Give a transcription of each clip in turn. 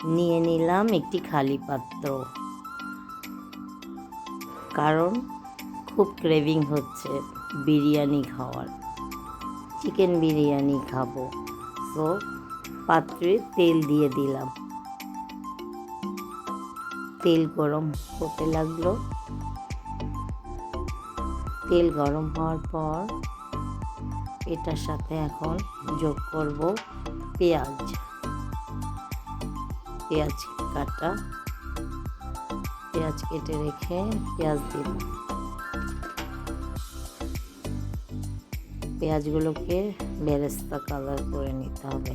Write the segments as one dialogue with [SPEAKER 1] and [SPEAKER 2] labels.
[SPEAKER 1] নিয়ে নিলাম একটি খালি পাত্র, কারণ খুব ক্রেভিং হচ্ছে বিরিয়ানি খাওয়ার, চিকেন বিরিয়ানি খাবো। তো পাত্রে তেল দিয়ে দিলাম, তেল গরম হতে লাগলো। তেল গরম হওয়ার পর এটার সাথে এখন যোগ করব পেঁয়াজ কাটা। পেঁয়াজ কেটে রেখে পেঁয়াজ দিব। পেঁয়াজগুলোকে বেরেস্তা কালার করে নিতে হবে।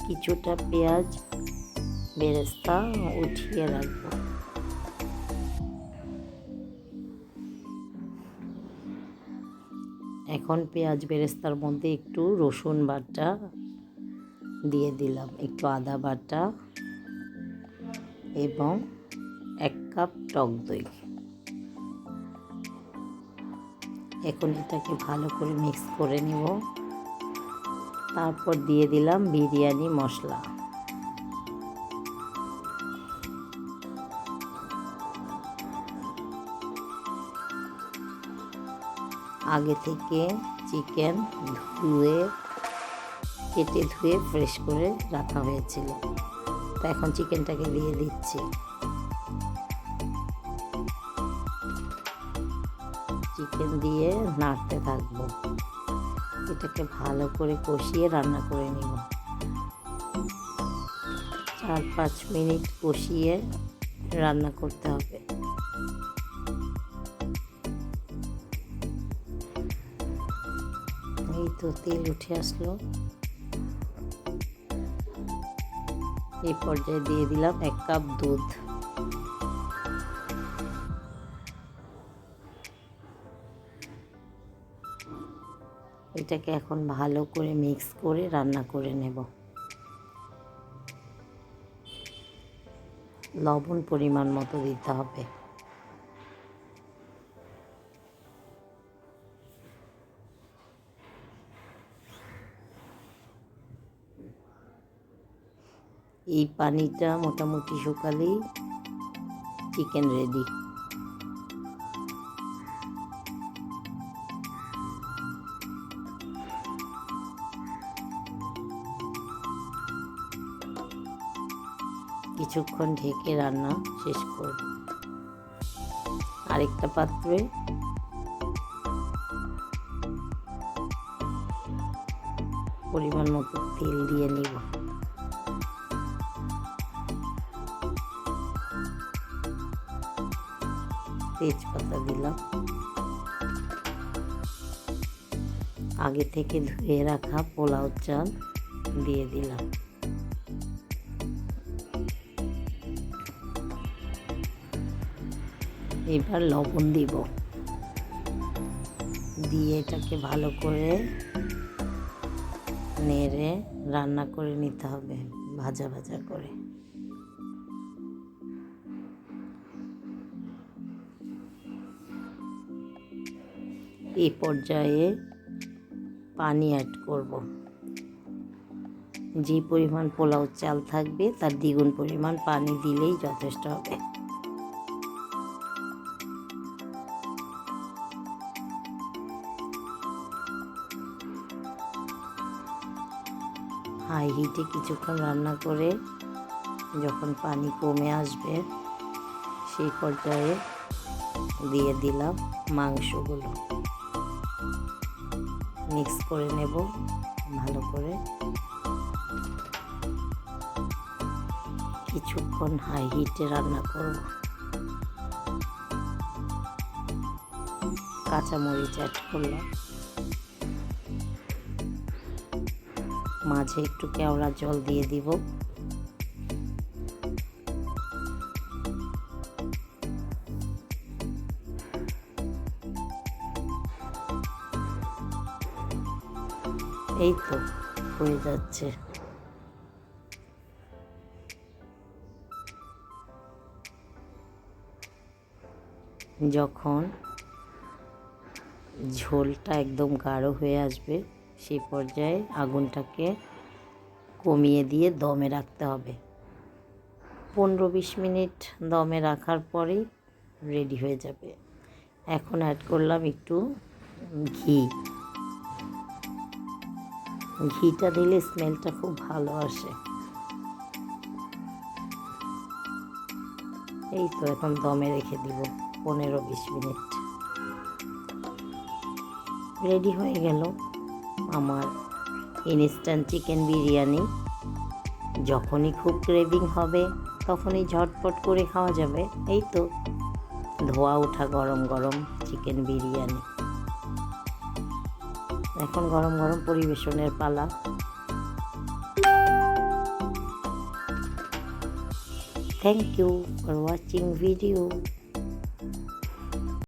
[SPEAKER 1] কিছুটা পেঁয়াজ বেরেস্তা উঠিয়ে রাখবো। এখন পেঁয়াজ বেরেস্তার মধ্যে একটু রসুন বাটা দিয়ে দিলাম, একটু আদা বাটা এবং 1 কাপ টক দই। এখন এটাকে ভালো করে মিক্স করে নিব। তারপর দিয়ে দিলাম বিরিয়ানি মশলা। আগে থেকে চিকেন কেটে ধুয়ে ফ্রেশ করে রাখা হয়েছিল। তো এখন চিকেনটাকে দিয়ে দিচ্ছি। চিকেন দিয়ে নাড়তে থাকবো। এটাকে ভালো করে কষিয়ে রান্না করে নিব। 4-5 মিনিট কষিয়ে রান্না করতে হবে। এই তো তেল উঠে আসলো। এই পর্যায়ে দিয়ে দিলাম 1 কাপ দুধ। এটাকে এখন ভালো করে মিক্স করে রান্না করে নেব। লবণ পরিমাণ মতো দিতে হবে। এই পানিটা মোটামুটি শুকালেই চিকেন রেডি। কিছুক্ষণ ঢেকে রান্না শেষ করব। আরেকটা পাত্রে পরিমাণ মতো তেল দিয়ে নিব। তেজপাতা দিলাম। আগে থেকে ধুয়ে রাখা পোলাও চাল দিয়ে দিলাম। এবার লবণ দিব। দিয়ে এটাকে ভালো করে নেড়ে রান্না করে নিতে হবে, ভাজা ভাজা করে। এই পর্যায়ে পানি অ্যাড করব। যে পরিমাণ পোলাও চাল থাকবে তার দ্বিগুণ পরিমাণ পানি দিলেই যথেষ্ট হবে। হাই হিটে কিছুক্ষণ রান্না করে যখন পানি কমে আসবে সেই পর্যায়ে দিয়ে দিলাম মাংসগুলো। মিক্স করে নেব ভালো করে। কিছুক্ষণ হাই হিটে রান্না করব। কাঁচামরিচ অ্যাড করলাম। মাঝে একটু কেওড়া জল দিয়ে দিব। এই তো হয়ে যাচ্ছে। যখন ঝোলটা একদম গাঢ় হয়ে আসবে, সেই পর্যায়ে আগুনটাকে কমিয়ে দিয়ে দমে রাখতে হবে। 15-20 মিনিট দমে রাখার পরেই রেডি হয়ে যাবে। এখন অ্যাড করলাম একটু ঘি। ঘিটা দিলে স্মেলটা খুব ভালো আসে। এই তো এখন দমে রেখে দিব 15-20 মিনিট। রেডি হয়ে গেল আমার ইনস্ট্যান্ট চিকেন বিরিয়ানি। যখনই খুব ক্রেভিং হবে তখনই ঝটপট করে খাওয়া যাবে। এই তো ধোয়া ওঠা গরম গরম চিকেন বিরিয়ানি। এখন গরম গরম পরিবেশনের পালা। Thank you for watching video.